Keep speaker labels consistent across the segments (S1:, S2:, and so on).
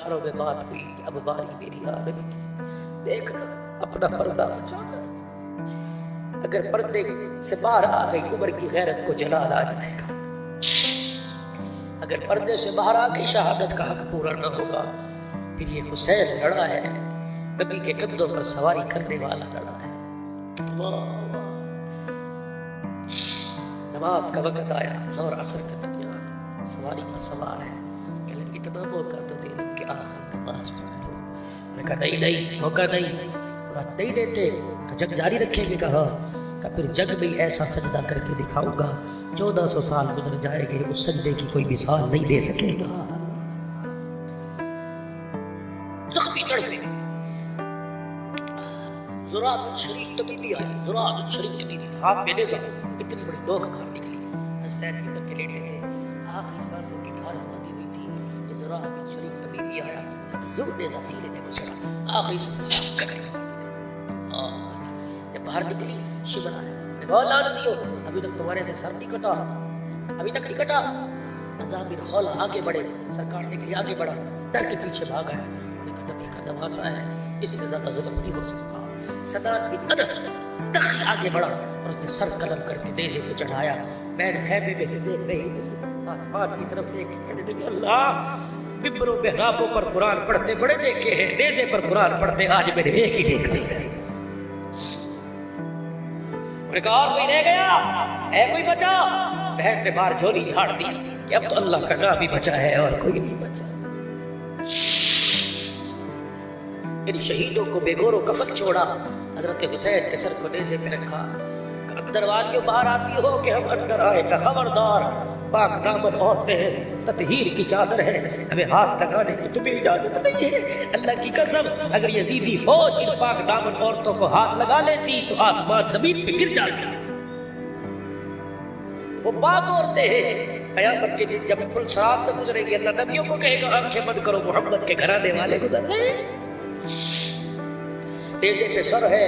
S1: معاشروں میں بات ہوئی کہ اب باری میری آ رہی، دیکھنا اپنا پردہ بچانا، اگر پردے سے باہر آ گئی عمر کی غیرت کو جلال آ جائے گا، اگر پردے سے باہر آ گئی شہادت کا حق پورا نہ ہوگا۔ پھر یہ حسین لڑا ہے، نبی کے کندھوں پر سواری کرنے والا لڑا ہے۔ نماز کا وقت آیا، ظہر عصر کا درمیان، سواری پر سوار ہے، کہ اتنا موقع تو دے دوں کہ آخر نماز پڑھ لو۔ میں کہا نہیں موقع نہیں، رات نہیں دیتے کہ جنگ جاری رکھیں گے، کہا کہ پھر جنگ میں ایسا سجدہ کر کے دکھاؤں گا 1400 سال گزر جائے گے اس سجدے کی کوئی مثال نہیں دے سکے گا۔ زخمی تڑپے زرع بن شریف تبیبی آئی، زرع بن شریف تبیبی ہاتھ میں نیزہ، اتنی بڑی لوگ باہر نکلی، حسین کی کر کے لیٹے تھے، آخری سانس کی ڈھارس بندی ہوئی تھی، یہ زرع بن شریف تبیبی آیا، اس نے ضرور نیزہ سینے سے گزرا، آخری سانس جب باہر نکلی شبر آیا، بہت لعنتی ہو، ابھی تک تمہارے سے سر نہیں کٹا، ابھی تک نہیں کٹا۔ عذاب بن خولہ آگے بڑھے، سر کاٹنے کے لیے آگے بڑھا، ڈر کے پیچھے بھاگ آیا، انہیں کہا نبی کا نواسا ہے، اس سے زیادہ ظلم نہیں ہو سکتا۔ سداد بن انس نخل آگے بڑھا اور اس نے سر قلم کر کے نیزے کو چڑھایا، میں خیمے میں سے دیکھ رہی تھی، آسمان کی طرف دیکھ کے کہنے لگی اللہ ممبروں محرابوں پر قرآن پڑھتے بڑے دیکھے ہیں، نیزے پر قرآن پڑھتے آج میں نے ایک ہی دیکھا ہے۔ اور کوئی رہ گیا ہے، کوئی بچا؟ بہن نے بار جھولی جھاڑ دی کہ اب تو اللہ کا نام ہی بچا ہے اور کوئی نہیں بچا۔ ان شہیدوں کو بے گور و کفن چھوڑا، حضرت حسین کے سر کو نیزے پہ رکھا، کہ اندر والیوں باہر آتی ہو کہ ہم اندر آئے گا، خبردار پاک دامن عورتیں ہیں، تطہیر کی چادر ہے، ہمیں ہاتھ لگانے کی تمہیں اجازت نہیں ہے۔ اللہ کی قسم اگر یزیدی فوج ان پاک دامن عورتوں کو ہاتھ لگا لیتی تو آسمان زمین پہ گر جاتی۔ وہ پاک عورتیں ہیں، قیامت کے دن جب پلسرات سے گزرے گی اللہ نبیوں کو کہے گا آنکھیں بند کرو، محمد کے گھرانے والے گزر رہے ہیں۔ نیزے پہ سر ہے،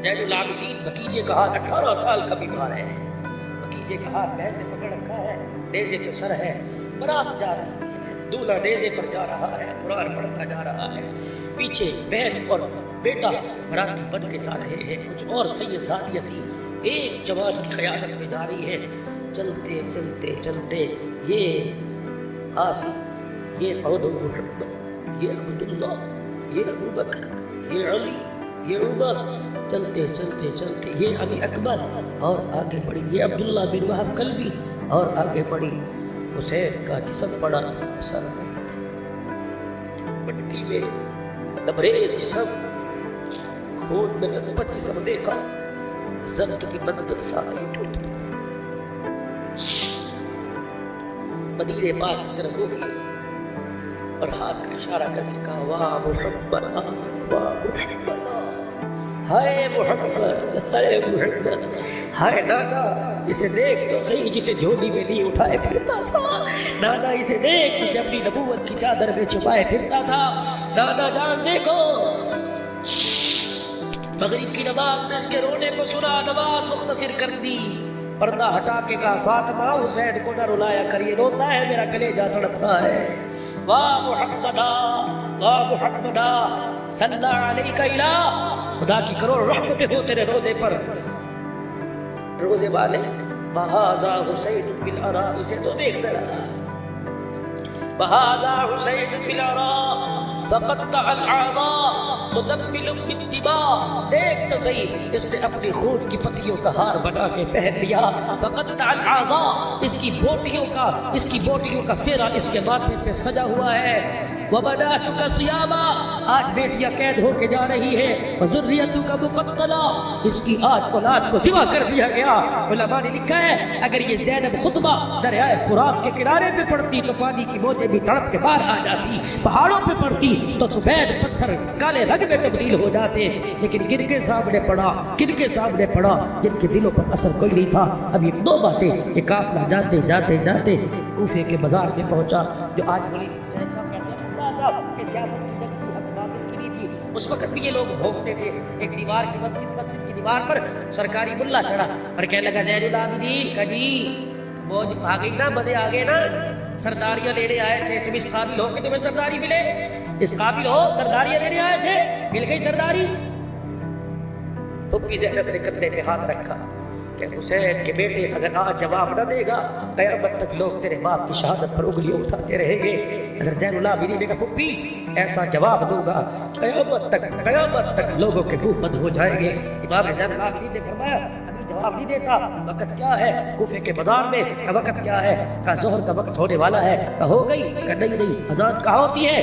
S1: زین العابدین بھتیجے کا ہاتھ 18 سال کا بیمار ہے، بھتیجے کا ہاتھ بہن نے پکڑ رکھا ہے، نیزے پہ سر ہے، برات جا رہی ہے، دولہا نیزے پر جا رہا ہے، قرآن پڑھتا جا رہا ہے، پیچھے بہن اور بیٹا براتی بن کے جا رہے ہیں، کچھ اور سید زادیتی ایک جوان کی قیادت میں جا رہی ہے۔ چلتے چلتے چلتے یہ آصف، یہ اولو محمد، یہ عبداللہ، یہ ابو بکر، یہ علی، یہ عمر، چلتے چلتے چلتے یہ علی اکبر، اور آگے بڑھی یہ عبداللہ بن وہب کلبی، اور آگے بڑھی حسین کا جسم پڑا تھا، سر مٹی میں لبریز جسم، خون میں لطپت جسم دیکھا، زنگ کی منظر ساتھی ٹوٹ مدینے پاک کی طرف ہو گئی اور ہاتھ کا اشارہ کر کے کہا واہ محمد، واہ محمد، ہائے محمد، ہائے محمد، ہائے نانا اسے دیکھ تو صحیح جسے جھولی میں نہیں اٹھائے پھرتا تھا، نانا اسے دیکھ جسے اپنی نبوت کی چادر میں چھپائے پھرتا تھا، نانا جان دیکھو۔ مغرب کی نماز میں اس کے رونے کو سنا، نماز مختصر کر دی، پردہ ہٹا کے کہا فاطمہ حسین کو نہ رلایا کر، یہ روتا ہے میرا کلیجہ تڑپتا ہے۔ واہ محمدہ، واہ محمدہ، صلی اللہ علیہ الہ، خدا کی کروڑ رحمتیں ہو تیرے روزے پر، روزے والے۔ وہذا حسین بالعراء، اسے تو دیکھ ذرا، وہذا حسین بالعراء فقطع الاعضاء تزمل بالدماء، دیکھ تو صحیح اس نے اپنی خون کی پتیوں کا ہار بنا کے پہن لیا، فقطع الاعضاء، اس کی بوٹیوں کا سیرا اس کے ماتھے پہ سجا ہوا ہے، وبناتک صیاما، آج بیٹیاں قید ہو کے جا رہی ہے، وذریتک مقتلا، اس کی آج اولاد کو ذبح کر دیا گیا۔ علماء نے لکھا ہے اگر یہ زینب خطبہ دریائے فرات کے کنارے پہ پڑتی تو پانی کی موجیں بھی تڑپ کے باہر آ جاتی، پہاڑوں پہ پڑتی تو سفید پتھر کالے رنگ میں تبدیل ہو جاتے، لیکن کن کے سامنے پڑا جن کے دلوں پر اثر کوئی نہیں تھا۔ اب یہ دو باتیں، یہ قافلہ جاتے جاتے جاتے کوفے کے بازار میں پہنچا، جو آج پولیس صاحب کہ سیاست کی جنگ تھی، حق باطل کی نہیں تھی، اس وقت بھی یہ لوگ بھونکتے تھے۔ ایک دیوار کی مسجد کی دیوار پر سرکاری ملا چڑھا اور کہنے لگا زین العابدین کا جی موج آ گئی نا، مزے آ گئے نا، سرداریاں لینے آئے تھے، تم اس قابل ہو کہ تمہیں سرداری ملے؟ اس قابل ہو؟ سرداریاں لینے آئے تھے، مل گئی سرداری؟ پھپھی زینب نے کندھے پہ ہاتھ رکھا کہ حسین کے بیٹے اگر آج جواب نہ دے گا قیامت تک لوگ تیرے باپ کی شہادت پر انگلیاں اٹھاتے رہیں گے۔ اگر زین العابدین نے کہا پھپھی ایسا جواب دوں گا قیامت تک لوگوں کے منہ بند ہو جائیں گے۔ امام زین العابدین نے فرمایا ابھی جواب نہیں دیتا، وقت کیا ہے؟ کوفے کے بازار میں وقت کیا ہے؟ کہا ظہر کا وقت ہونے والا ہے۔ کہا ہو گئی؟ کہا نہیں، اذان کہاں ہوتی ہے؟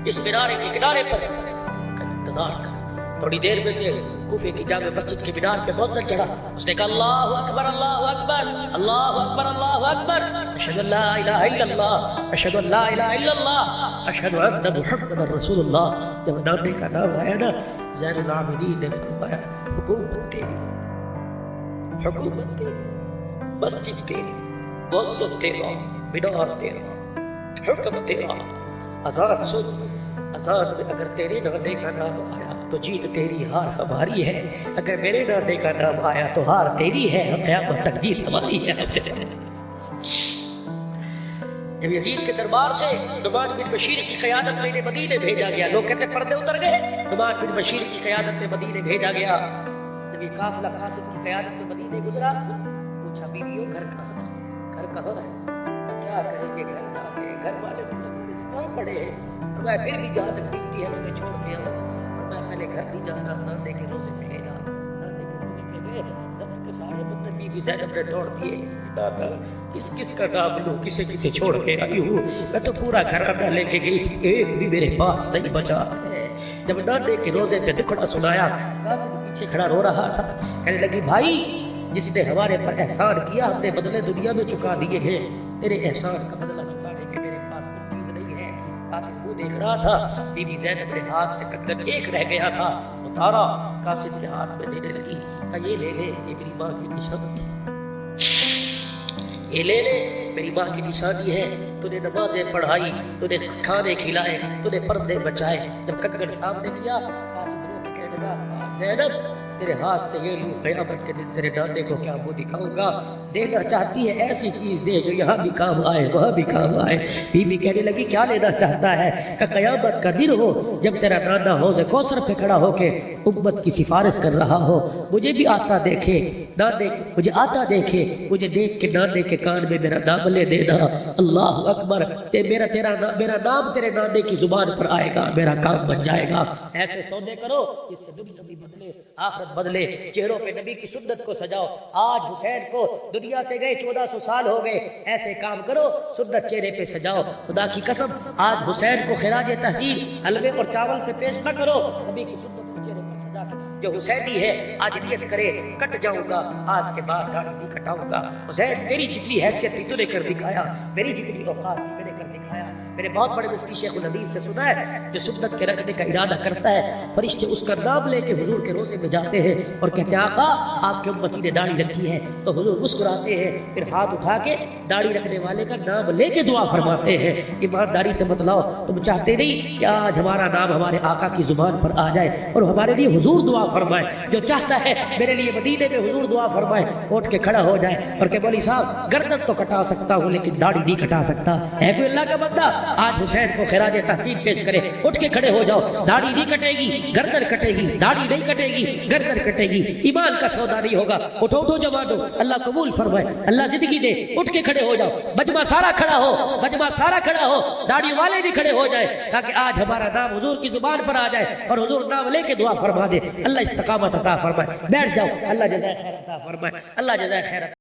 S1: اس مینارے کے کنارے پر۔ انتظار کر۔ تھوڑی دیر میں سے کوفے کی جامع مسجد کے مینار پہ مؤذن چڑھا، اس نے کہا اللہ اکبر اللہ اکبر اللہ اکبر اللہ اکبر، اشہد ان لا الہ الا اللہ اشہد ان لا الہ الا اللہ اشہد ان محمد رسول اللہ۔ جب نانے کا نام آیا نا زین العابدین نے فرمایا حکومت تیری، حکومت تیری، مسجد تیری، مؤذن تیرا، مینار تیرا، حکم تیرا۔ اذان سن، اذان میں اگر تیرے نانے کا نام آیا تو جیت تیری، ہار ہماری ہے۔ اگر میرے نانے کا نام آیا تو ہار تیری ہے، قیامت تک جیت ہماری ہے۔ جب یزید کے دربار سے نعمان بن بشیر کی قیادت میں انہیں مدینے بھیجا گیا، لوگ کہتے پردے اتر گئے، نعمان بن بشیر کی قیادت میں مدینے بھیجا گیا۔ جب یہ قافلہ قاصد کی قیادت میں مدینے گزرا، پوچھا بیویوں گھر کہاں ہے؟ گھر کہاں ہے؟ کیا کریں گے گھر جا کے؟ گھر والے تو تکلیف پڑے ہیں، اور میں پھر بھی جہاں تک ڈیوٹی ہے تمہیں چھوڑ کے آؤں۔ میں پہلے گھر نہیں جانا، نانے کے روزے پہ لینا، نانے کے روزے پہ گئے، ضبط کے سارے پتھر بی بی زینب نے توڑ دیے۔ نانا کس کس کا نام لوں، کسے کسے چھوڑ کے آئی ہوں؟ میں تو پورا گھرانہ لے کے گئی تھی، ایک بھی میرے پاس نہیں بچا ہے۔ جب نانے کے روزے پہ دکھڑا سنایا، قاسم پیچھے کھڑا رو رہا تھا، کہنے لگی بھائی جس نے ہمارے پر احسان کیا ہم نے بدلے دنیا میں چکا دیے ہیں، تیرے احسان کا بدلہ چکانے کے میرے پاس کچھ چیز نہیں ہے۔ قاسم کو دیکھ رہا تھا، بی بی زینب نے ہاتھ سے کنگن ایک رہ گیا تھا اتارا، قاسم کے ہاتھ میں دینے لگی، کہا یہ لے لے، یہ میری ماں کی نشانی ہے، یہ لے لے میری ماں کی نشانی ہے۔ تو نے نمازیں پڑھائی، تو نے کھانے کھلائے، تو نے پردے بچائے۔ جب کنگن سامنے کیا، قاسم رو کے کہنے لگا زینب تیرے ہاتھ سے یہ لوں، قیامت کے دن تیرے نانے کو کیا منہ دکھاؤں گا؟ دینا چاہتی ہے ایسی چیز دے جو یہاں بھی کام آئے وہاں بھی کام آئے۔ بی بی کہنے لگی کیا لینا چاہتا ہے؟ کہ قیامت کا دن ہو جب تیرا نانا حوض کوثر پہ کھڑا ہو کے امت کی سفارش کر رہا ہو، مجھے بھی آتا دیکھے، نانے مجھے آتا دیکھے، مجھے دیکھ کے نانے کے کان میں میرا نام لے دینا۔ اللہ اکبر، میرا نام تیرے نانے کی زبان پر آئے گا، میرا کام بن جائے گا۔ ایسے سودے کرو اس سے دنیا بھی بدلے آخرت بدلے۔ چہروں پہ نبی کی سنت کو سجاؤ۔ آج حسین کو دنیا سے گئے 1400 سال ہو گئے، ایسے کام کرو سنت چہرے پہ سجاؤ۔ خدا کی قسم آج حسین کو خراج تحسین حلوے اور چاول سے پیش نہ کرو، نبی کی سنت کو چہرے پر سجا کے جو حسینی ہے آج نیت کرے کٹ جاؤں گا، آج کے بعد داڑھی نہیں کٹاؤں گا۔ حسین تیری جتنی حیثیت تھی تو نے کر دکھایا، میری جتنی اوقات تھی میں نے کر دکھایا۔ میں نے بہت بڑے مفتی شیخ الحدیث سے سنا ہے جو سنت کے رکھنے کا ارادہ کرتا ہے، فرشتے اس کا نام لے کے حضور کے روزے میں جاتے ہیں اور کہتے ہیں آقا آپ کے امتی نے داڑھی رکھی ہے، تو حضور مسکراتے ہیں، پھر ہاتھ اٹھا کے داڑھی رکھنے والے کا نام لے کے دعا فرماتے ہیں۔ ایمانداری سے بتلاؤ تم چاہتے نہیں کہ آج ہمارا نام ہمارے آقا کی زبان پر آ جائے اور ہمارے لیے حضور دعا فرمائے؟ جو چاہتا ہے میرے لیے مدینے میں حضور دعا فرمائے، اٹھ کے کھڑا ہو جائے اور کہ مولوی صاحب گردن تو کٹا سکتا ہوں لیکن داڑھی نہیں کٹا سکتا۔ ہے کوئی اللہ کا بندہ آج حسین کو خراج تحسین پیش کرے؟ اٹھ کے کھڑے ہو جاؤ، داڑھی نہیں کٹے گی، گردن کٹے گی، داڑھی نہیں کٹے گی، گردن کٹے گی، ایمان کا سودا نہیں ہوگا۔ اٹھو اٹھو جوانو، اللہ قبول فرمائے، اللہ زندگی دے، اٹھ کے کھڑے ہو جاؤ، مجمع سارا کھڑا ہو، مجمع سارا کھڑا ہو، داڑھی والے بھی کھڑے ہو جائے تاکہ آج ہمارا نام حضور کی زبان پر آ جائے اور حضور نام لے کے دعا فرما دے۔ اللہ استقامت عطا فرمائے۔ بیٹھ جاؤ، اللہ جزائے خیر عطا فرمائے، اللہ جزائے خیر۔